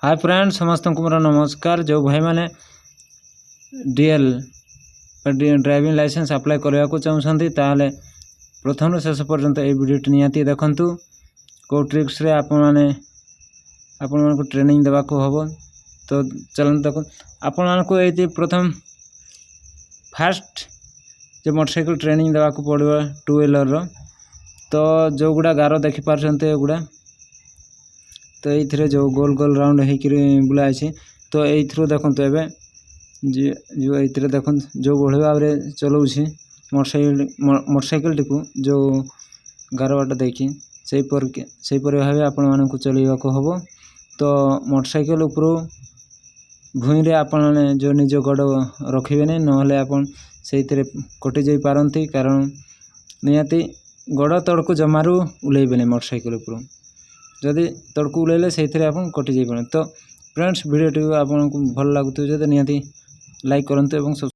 Hi friends समस्त को मोर नमस्कार। जो भाई मैंने डीएल ड्राइविंग लाइसेंस अप्लाई करने को चाहते ताहले प्रथम शेष पर्यंत ये वीडियो निहाती देखंतु को ट्रिक्स रे आपण ट्रेनिंग देवा को हबो। तो चलते देखो आपण को ये प्रथम फास्ट जो मोटरसाइकिल ट्रेनिंग देवा को पड़ो टू व्हीलर रो। तो जो गुड़ा गार देखि पारछन्ते गुड़ा तो ये जो गोल गोल राउंड बुला है तो ये देखते एवं जो ये देख जो बढ़िया भाव में चलाऊँ मोटरसाइकिल टी जो गार बाट देखी से भाव आपण मानक चलवा को हम। तो मोटरसाइकिल उपर भूई रे आपण जो निज गड़ रखिए नहीं ना आपन से कटि जा पारती कारण निहाती गड़ तड़क जमारू उलैबे मोटरसाइकिल उपर जदि तड़कू उलैले से कटि जा। तो फ्रेंड्स वीडियो आपको भल लगुव जब निहाती लाइक करंतु एवं